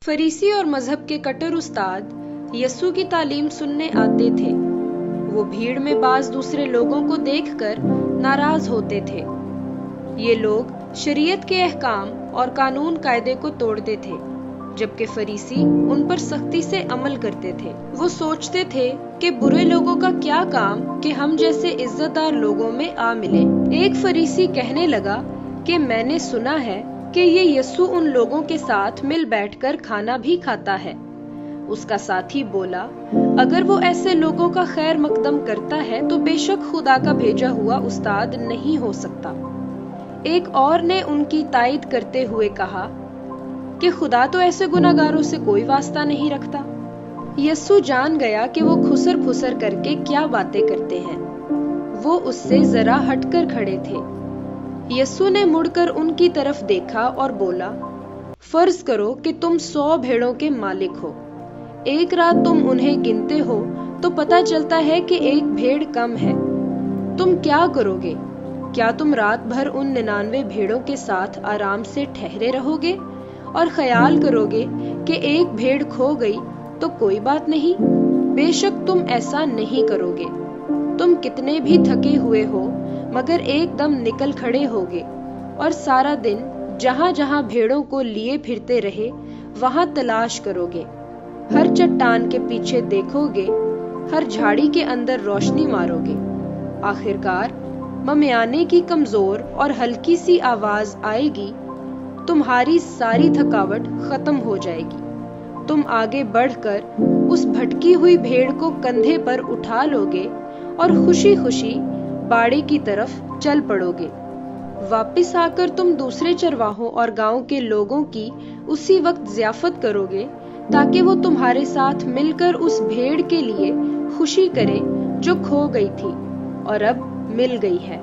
फरीसी और मजहब के कट्टर उस्ताद यस्सु की तालीम सुनने आते थे। वो भीड़ में बाज दूसरे लोगों को देखकर नाराज होते थे। ये लोग शरीयत के अहकाम और कानून कायदे को तोड़ते थे, जबकि फरीसी उन पर सख्ती से अमल करते थे। वो सोचते थे कि बुरे लोगों का क्या काम कि हम जैसे इज्जतदार लोगों में आ मिले। एक फरीसी कहने लगा कि मैंने सुना है कि ये यस्सु उन लोगों के साथ मिल बैठकर खाना भी खाता है। उसका साथी बोला, अगर वो ऐसे लोगों का खैर मकदम करता है तो बेशक खुदा का भेजा हुआ उस्ताद नहीं हो सकता। एक और ने उनकी तायद करते हुए कहा कि खुदा तो ऐसे गुनाहगारों से कोई वास्ता नहीं रखता। यस्सु जान गया कि वो खुसर फुसर करके क्या बातें करते हैं। वो उससे जरा हटकर खड़े थे। यस्सु ने मुड़कर उनकी तरफ देखा और बोला, फर्ज करो कि तुम 100 भेड़ों के मालिक हो। एक रात तुम उन्हें गिनते हो तो पता चलता है कि एक भेड़ कम है। तुम क्या करोगे? क्या तुम रात भर उन 99 भेड़ों के साथ आराम से ठहरे रहोगे और ख्याल करोगे कि एक भेड़ खो गई तो कोई बात नहीं? बेशक तुम ऐसा नहीं करोगे। तुम कितने भी थके हुए हो मगर एकदम निकल खड़े होगे और सारा दिन जहां जहां भेड़ों को लिए फिरते रहे वहां तलाश करोगे। हर चट्टान के पीछे देखोगे, हर झाड़ी के अंदर रोशनी मारोगे। आखिरकार ममियाने की कमजोर और हल्की सी आवाज आएगी, तुम्हारी सारी थकावट खत्म हो जाएगी। तुम आगे बढ़कर उस भटकी हुई भेड़ को कंधे पर उठा लोगे और खुशी खुशी बाड़े की तरफ चल पड़ोगे। वापिस आकर तुम दूसरे चरवाहों और गांव के लोगों की उसी वक्त ज़ियाफत करोगे ताकि वो तुम्हारे साथ मिलकर उस भेड़ के लिए खुशी करे जो खो गई थी और अब मिल गई है।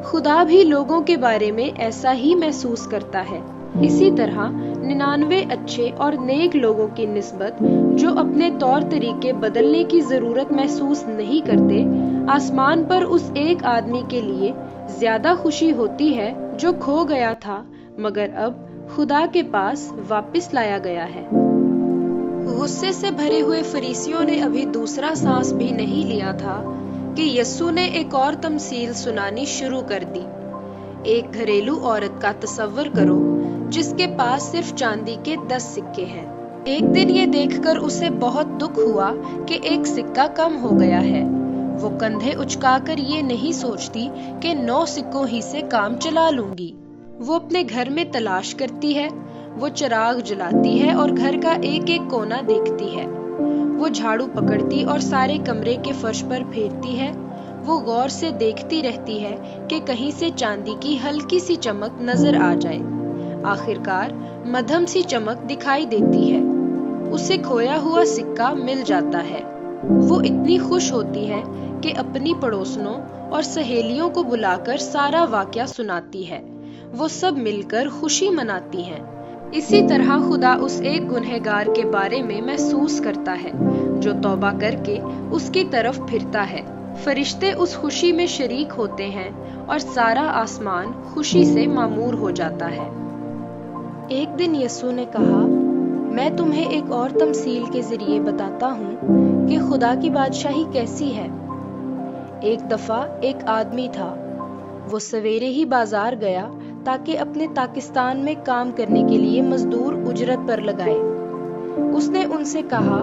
खुदा भी लोगों के बारे में ऐसा ही महसूस करता है। इसी तरह 99 अच्छे और नेक लोगों की निस्बत जो अपने तौर तरीके बदलने की जरूरत महसूस नहीं करते, आसमान पर उस एक आदमी के लिए ज्यादा खुशी होती है जो खो गया था मगर अब खुदा के पास वापस लाया गया है। गुस्से से भरे हुए फरीसियों ने अभी दूसरा सांस भी नहीं लिया था कि यस्सु ने एक और तमसील सुनानी शुरू कर दी। एक घरेलू औरत का तसव्वुर करो जिसके पास सिर्फ चांदी के 10 सिक्के हैं। एक दिन ये देखकर उसे बहुत दुख हुआ कि एक सिक्का कम हो गया है। वो कंधे उचकाकर ये नहीं सोचती कि 9 सिक्कों ही से काम चला लूंगी। वो अपने घर में तलाश करती है, वो चिराग जलाती है और घर का एक एक कोना देखती है। वो झाड़ू पकड़ती और सारे कमरे के फर्श पर फेरती है। वो गौर से देखती रहती है कि कहीं से चांदी की हल्की सी चमक नजर आ जाए। आखिरकार मध्यम सी चमक दिखाई देती है। उसे खोया हुआ सिक्का मिल जाता है। वो इतनी खुश होती है कि अपनी पड़ोसनों और सहेलियों को बुलाकर सारा वाकया सुनाती है। वो सब मिलकर खुशी मनाती हैं। इसी तरह खुदा उस एक गुनहगार के बारे में महसूस करता है जो तौबा करके उसकी तरफ फिरता है। फरिश्ते उस खुशी में शरीक होते हैं और सारा आसमान खुशी से मामूर हो जाता है। एक दिन यस्सु ने कहा, मैं तुम्हें एक और तमसील के जरिए बताता हूँ कि खुदा की बादशाही कैसी है। एक दफा एक आदमी था। वो सवेरे ही बाजार गया ताकि अपने ताकिस्तान में काम करने के लिए मजदूर उजरत पर लगाए। उसने उनसे कहा,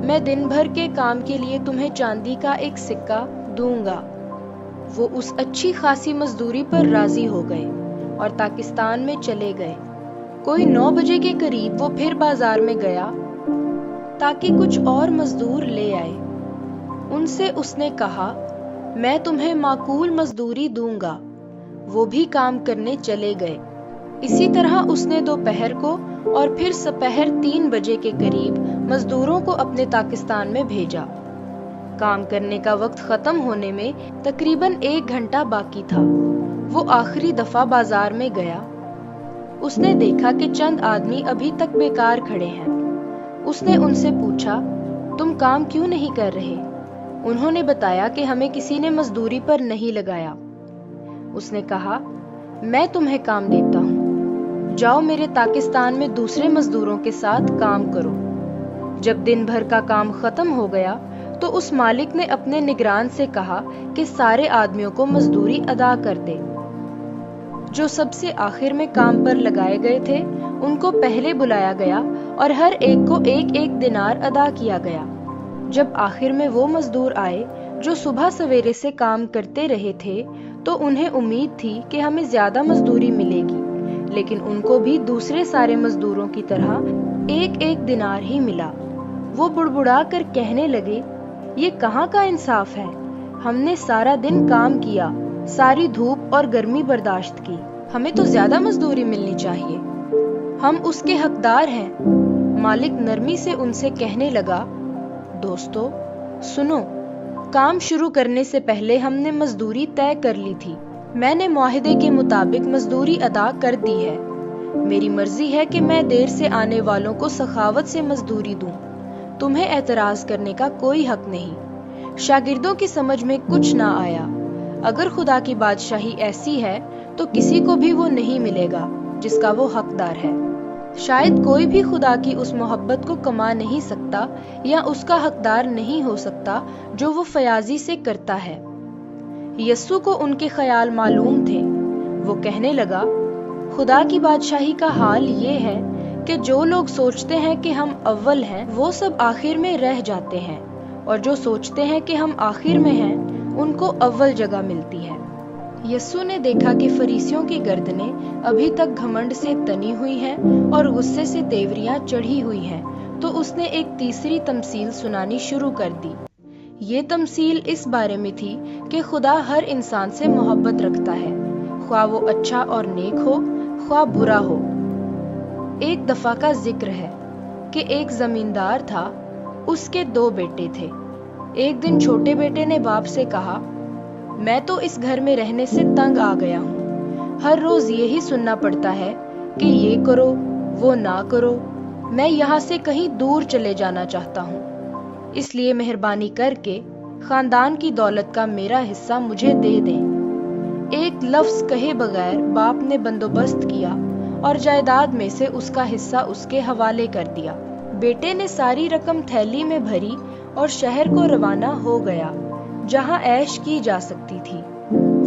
मैं दिन भर के काम के लिए तुम्हें चांदी का एक सिक्का दूंगा। वो उस अच्छी खासी मजदूरी पर राजी हो गए और ताकिस्तान में चले गए। कोई 9 बजे के करीब वो फिर बाजार में गया ताकि कुछ और मजदूर ले आए। उनसे उसने कहा, मैं तुम्हें माकूल मजदूरी दूंगा। वो भी काम करने चले गए। इसी तरह उसने दोपहर को और फिर सपहर 3 बजे के करीब मजदूरों को अपने ताकिस्तान में भेजा। काम करने का वक्त खत्म होने में तकरीबन 1 घंटा बाकी था। वो आखिरी दफा बाजार में गया। उसने देखा कि चंद आदमी अभी तक बेकार खड़े हैं। उसने उनसे पूछा, तुम काम क्यों नहीं कर रहे? उन्होंने बताया कि हमें किसी ने मजदूरी पर नहीं लगाया। उसने कहा, मैं तुम्हें काम देता हूँ। جاؤ میرے تاکستان میں دوسرے مزدوروں کے ساتھ کام کرو۔ جب دن بھر کا کام ختم ہو گیا تو اس مالک نے اپنے نگران سے کہا کہ سارے آدمیوں کو مزدوری ادا کر دے۔ جو سب سے آخر میں کام پر لگائے گئے تھے ان کو پہلے بلایا گیا اور ہر ایک کو 1 دینار ادا کیا گیا۔ جب آخر میں وہ مزدور آئے جو صبح سویرے سے کام کرتے رہے تھے تو انہیں امید تھی کہ ہمیں زیادہ مزدوری ملے گی، لیکن ان کو بھی دوسرے سارے مزدوروں کی طرح 1 دینار ہی ملا۔ وہ بڑبڑا کر کہنے لگے، یہ کہاں کا انصاف ہے؟ ہم نے سارا دن کام کیا، ساری دھوپ اور گرمی برداشت کی، ہمیں تو زیادہ مزدوری ملنی چاہیے، ہم اس کے حقدار ہیں۔ مالک نرمی سے ان سے کہنے لگا، دوستو سنو، کام شروع کرنے سے پہلے ہم نے مزدوری طے کر لی تھی، میں نے معاہدے کے مطابق مزدوری ادا کر دی ہے۔ میری مرضی ہے کہ میں دیر سے آنے والوں کو سخاوت سے مزدوری دوں، تمہیں اعتراض کرنے کا کوئی حق نہیں۔ شاگردوں کی سمجھ میں کچھ نہ آیا۔ اگر خدا کی بادشاہی ایسی ہے تو کسی کو بھی وہ نہیں ملے گا جس کا وہ حقدار ہے۔ شاید کوئی بھی خدا کی اس محبت کو کما نہیں سکتا یا اس کا حقدار نہیں ہو سکتا جو وہ فیاضی سے کرتا ہے۔ یسوع کو ان کے خیال معلوم تھے۔ وہ کہنے لگا، خدا کی بادشاہی کا حال یہ ہے کہ جو لوگ سوچتے ہیں کہ ہم اول ہیں وہ سب آخر میں رہ جاتے ہیں، اور جو سوچتے ہیں کہ ہم آخر میں ہیں ان کو اول جگہ ملتی ہے۔ یسوع نے دیکھا کہ فریسیوں کی گردنیں ابھی تک گھمنڈ سے تنی ہوئی ہیں اور غصے سے تیوریاں چڑھی ہوئی ہیں، تو اس نے ایک تیسری تمثیل سنانی شروع کر دی۔ یہ تمثیل اس بارے میں تھی کہ خدا ہر انسان سے محبت رکھتا ہے، خواہ وہ اچھا اور نیک ہو، خواہ برا ہو۔ ایک دفعہ کا ذکر ہے کہ ایک زمیندار تھا، اس کے 2 بیٹے تھے۔ ایک دن چھوٹے بیٹے نے باپ سے کہا، میں تو اس گھر میں رہنے سے تنگ آ گیا ہوں، ہر روز یہی سننا پڑتا ہے کہ یہ کرو وہ نہ کرو، میں یہاں سے کہیں دور چلے جانا چاہتا ہوں، اس لیے مہربانی کر کے خاندان کی دولت کا میرا حصہ مجھے دے دیں۔ ایک لفظ کہے بغیر باپ نے بندوبست کیا اور جائیداد میں سے اس کا حصہ اس کے حوالے کر دیا۔ بیٹے نے ساری رقم تھیلی میں بھری اور شہر کو روانہ ہو گیا جہاں عیش کی جا سکتی تھی۔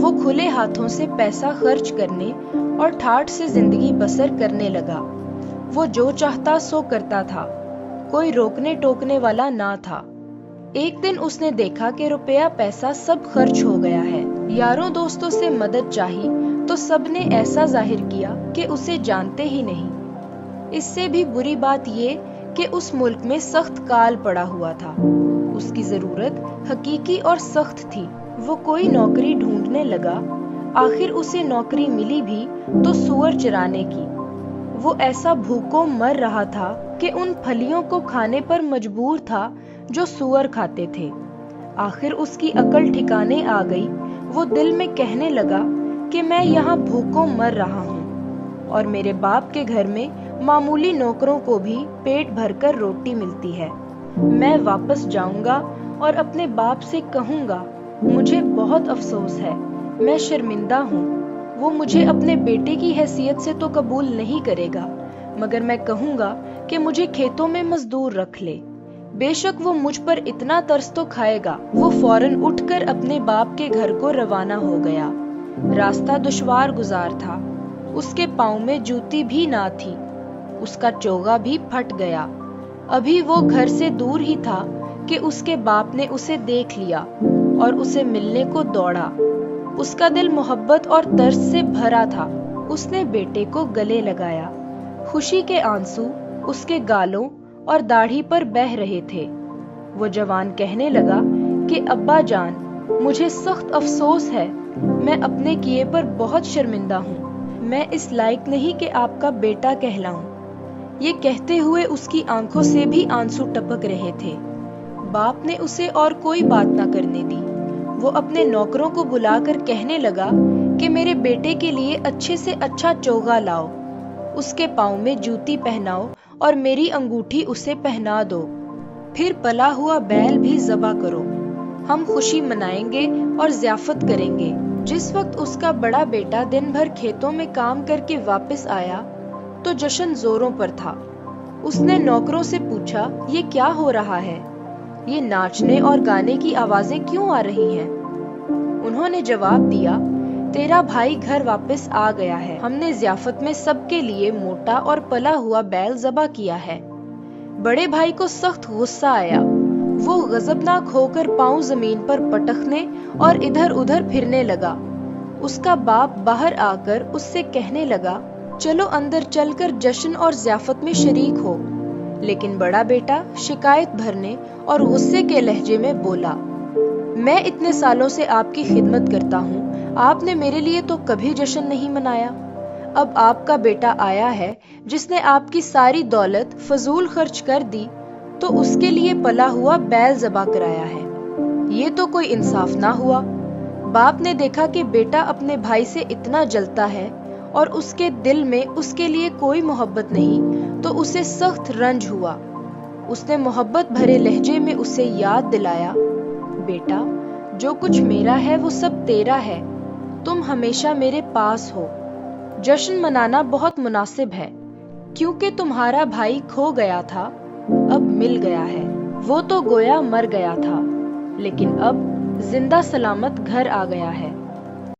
وہ کھلے ہاتھوں سے پیسہ خرچ کرنے اور ٹھاٹھ سے زندگی بسر کرنے لگا۔ وہ جو چاہتا سو کرتا تھا، کوئی روکنے ٹوکنے والا نہ تھا۔ ایک دن اس نے دیکھا کہ روپیہ پیسہ سب خرچ ہو گیا ہے۔ یاروں دوستوں سے مدد چاہی تو سب نے ایسا ظاہر کیا کہ اسے جانتے ہی نہیں۔ اس سے بھی بری بات یہ کہ اس ملک میں سخت کال پڑا ہوا تھا۔ اس کی ضرورت حقیقی اور سخت تھی۔ وہ کوئی نوکری ڈھونڈنے لگا، آخر اسے نوکری ملی بھی تو سور چرانے کی۔ وہ ایسا بھوکوں مر رہا تھا کہ ان پھلیوں کو کھانے پر مجبور تھا جو سور کھاتے تھے۔ آخر اس کی عقل ٹھکانے آ گئی۔ وہ دل میں کہنے لگا کہ میں یہاں بھوکوں مر رہا ہوں اور میرے باپ کے گھر میں معمولی نوکروں کو بھی پیٹ بھر کر روٹی ملتی ہے۔ میں واپس جاؤں گا اور اپنے باپ سے کہوں گا، مجھے بہت افسوس ہے، میں شرمندہ ہوں۔ وہ مجھے اپنے بیٹے کی حیثیت سے تو قبول نہیں کرے گا، مگر میں کہوں گا کہ مجھے کھیتوں میں مزدور رکھ لے۔ بے شک وہ مجھ پر اتنا ترس تو کھائے گا۔ وہ فوراً اٹھ کر اپنے باپ کے گھر کو روانہ ہو گیا۔ راستہ دشوار گزار تھا، اس کے پاؤں میں جوتی بھی نہ تھی، اس کا چوغا بھی پھٹ گیا۔ ابھی وہ گھر سے دور ہی تھا کہ اس کے باپ نے اسے دیکھ لیا اور اسے ملنے کو دوڑا۔ اس کا دل محبت اور ترس سے بھرا تھا۔ اس نے بیٹے کو گلے لگایا۔ خوشی کے آنسو اس کے گالوں اور داڑھی پر بہہ رہے تھے۔ وہ جوان کہنے لگا کہ ابا جان، مجھے سخت افسوس ہے، میں اپنے کیے پر بہت شرمندہ ہوں، میں اس لائق نہیں کہ آپ کا بیٹا کہلاؤں۔ یہ کہتے ہوئے اس کی آنکھوں سے بھی آنسو ٹپک رہے تھے۔ باپ نے اسے اور کوئی بات نہ کرنے دی۔ وہ اپنے نوکروں کو بلا کر کہنے لگا کہ میرے بیٹے کے لیے اچھے سے اچھا چوغا لاؤ، اس کے پاؤں میں جوتی پہناؤ اور میری انگوٹھی اسے پہنا دو، پھر پلا ہوا بیل بھی ذبح کرو، ہم خوشی منائیں گے اور ضیافت کریں گے۔ جس وقت اس کا بڑا بیٹا دن بھر کھیتوں میں کام کر کے واپس آیا तो जश्न जोरों पर था। उसने नौकरों से पूछा, ये क्या हो रहा है? ये नाचने और गाने की आवाजें क्यों आ रही हैं? उन्होंने जवाब दिया, तेरा भाई घर वापस आ गया है। हमने ज़ियाफत में सबके लिए मोटा और पला हुआ बैल ज़बा किया है। बड़े भाई को सख्त गुस्सा आया। वो गजबनाक होकर पांव जमीन पर पटकने और इधर उधर फिरने लगा। उसका बाप बाहर आकर उससे कहने लगा, चलो अंदर चलकर जश्न और ज़ियाफत में शरीक हो। लेकिन बड़ा बेटा शिकायत भरने और गुस्से के लहजे में बोला, मैं इतने सालों से आपकी खिदमत करता हूँ, आपने मेरे लिए तो कभी जश्न नहीं मनाया। अब आपका बेटा आया है जिसने आपकी सारी दौलत फजूल खर्च कर दी, तो उसके लिए पला हुआ बैल ज़बा कराया है। ये तो कोई इंसाफ ना हुआ। बाप ने देखा कि बेटा अपने भाई से इतना जलता है और उसके दिल में उसके लिए कोई मोहब्बत नहीं, तो उसे सख्त रंज हुआ। उसने मोहब्बत भरे लहजे में उसे याद दिलाया, बेटा जो कुछ मेरा है वो सब तेरा है, तुम हमेशा मेरे पास हो। जश्न मनाना बहुत मुनासिब है, क्योंकि तुम्हारा भाई खो गया था, अब मिल गया है। वो तो गोया मर गया था, लेकिन अब जिंदा सलामत घर आ गया है।